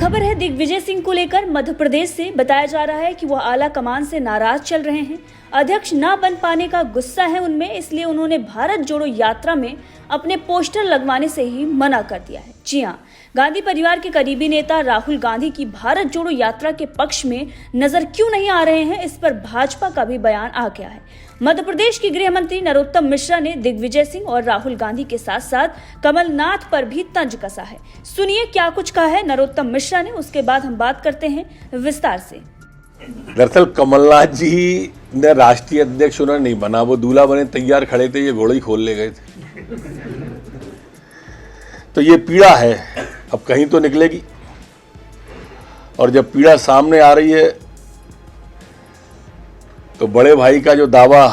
खबर है दिग्विजय सिंह को लेकर। मध्य प्रदेश से बताया जा रहा है कि वह आला कमान से नाराज चल रहे हैं। अध्यक्ष न बन पाने का गुस्सा है उनमें, इसलिए उन्होंने भारत जोड़ो यात्रा में अपने पोस्टर लगवाने से ही मना कर दिया है। जी हां, गांधी परिवार के करीबी नेता राहुल गांधी की भारत जोड़ो यात्रा के पक्ष में नजर क्यों नहीं आ रहे हैं, इस पर भाजपा का भी बयान आ गया है। मध्य प्रदेश के गृह मंत्री नरोत्तम मिश्रा ने दिग्विजय सिंह और राहुल गांधी के साथ साथ कमलनाथ पर भी तंज कसा है। सुनिए क्या कुछ कहा है नरोत्तम मिश्रा ने, उसके बाद हम बात करते हैं विस्तार से। दरअसल कमलनाथ जी ने राष्ट्रीय अध्यक्ष उन्होंने नहीं बना, वो दूल्हा बने तैयार खड़े थे, ये घोड़े ही खोल ले गए थे। तो ये पीड़ा है, अब कहीं तो निकलेगी। और जब पीड़ा सामने आ रही है तो बड़े भाई का जो दावा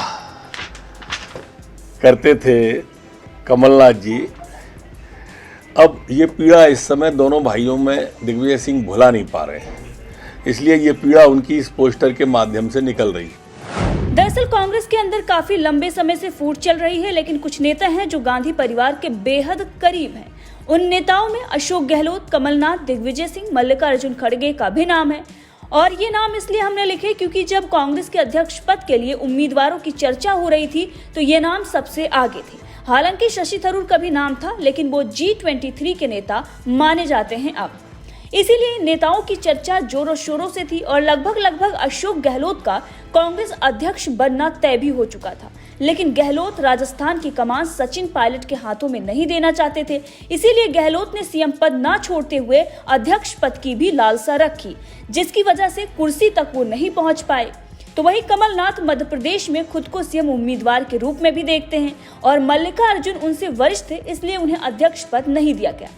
करते थे कमलनाथ जी, अब ये पीड़ा इस समय दोनों भाइयों में दिग्विजय सिंह भुला नहीं पा रहे हैं, इसलिए ये पीड़ा उनकी इस पोस्टर के माध्यम से निकल रही है। दरअसल कांग्रेस के अंदर काफी लंबे समय से फूट चल रही है, लेकिन कुछ नेता हैं जो गांधी परिवार के बेहद करीब हैं। उन नेताओं में अशोक गहलोत, कमलनाथ, दिग्विजय सिंह, मल्लिकार्जुन खड़गे का भी नाम है। और ये नाम इसलिए हमने लिखे क्योंकि जब कांग्रेस के अध्यक्ष पद के लिए उम्मीदवारों की चर्चा हो रही थी तो ये नाम सबसे आगे थे। हालांकि शशि थरूर का भी नाम था, लेकिन वो G23 के नेता माने जाते हैं अब, इसीलिए नेताओं की चर्चा जोरों शोरों से थी और लगभग अशोक गहलोत का कांग्रेस अध्यक्ष बनना तय भी हो चुका था। लेकिन गहलोत राजस्थान की कमान सचिन पायलट के हाथों में नहीं देना चाहते थे, इसीलिए गहलोत ने सीएम पद ना छोड़ते हुए अध्यक्ष पद की भी लालसा रखी, जिसकी वजह से कुर्सी तक वो नहीं पहुंच पाए। तो वही कमलनाथ मध्य प्रदेश में खुद को सीएम उम्मीदवार के रूप में भी देखते हैं और मल्लिकार्जुन उनसे वरिष्ठ थे, इसलिए उन्हें अध्यक्ष पद नहीं दिया गया।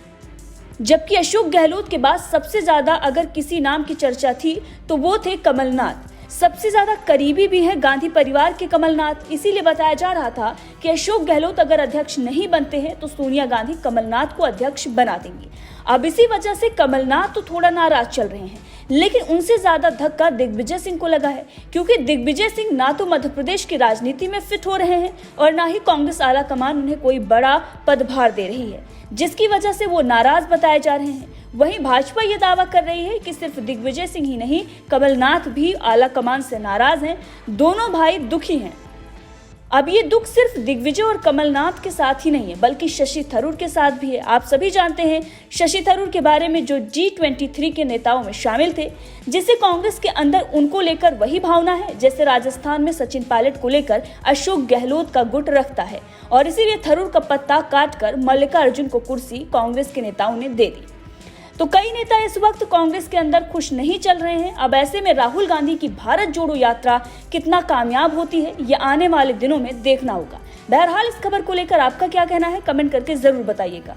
जबकि अशोक गहलोत के बाद सबसे ज्यादा अगर किसी नाम की चर्चा थी तो वो थे कमलनाथ। सबसे ज्यादा करीबी भी हैं गांधी परिवार के कमलनाथ, इसीलिए बताया जा रहा था कि अशोक गहलोत अगर अध्यक्ष नहीं बनते हैं तो सोनिया गांधी कमलनाथ को अध्यक्ष बना देंगी। अब इसी वजह से कमलनाथ तो थोड़ा नाराज चल रहे हैं, लेकिन उनसे ज्यादा धक्का दिग्विजय सिंह को लगा है, क्योंकि दिग्विजय सिंह ना तो मध्य प्रदेश की राजनीति में फिट हो रहे हैं और ना ही कांग्रेस आला कमान उन्हें कोई बड़ा पदभार दे रही है, जिसकी वजह से वो नाराज बताए जा रहे हैं। वहीं भाजपा ये दावा कर रही है कि सिर्फ दिग्विजय सिंह ही नहीं, कमलनाथ भी आला कमान से नाराज हैं। दोनों भाई दुखी हैं। अब ये दुख सिर्फ दिग्विजय और कमलनाथ के साथ ही नहीं है, बल्कि शशि थरूर के साथ भी है। आप सभी जानते हैं शशि थरूर के बारे में, जो G23 के नेताओं में शामिल थे, जिससे कांग्रेस के अंदर उनको लेकर वही भावना है जैसे राजस्थान में सचिन पायलट को लेकर अशोक गहलोत का गुट रखता है। और इसीलिए थरूर का पत्ता काटकर मल्लिकार्जुन को कुर्सी कांग्रेस के नेताओं ने दे दी। तो कई नेता इस वक्त कांग्रेस के अंदर खुश नहीं चल रहे हैं। अब ऐसे में राहुल गांधी की भारत जोड़ो यात्रा कितना कामयाब होती है, ये आने वाले दिनों में देखना होगा। बहरहाल इस खबर को लेकर आपका क्या कहना है, कमेंट करके जरूर बताइएगा।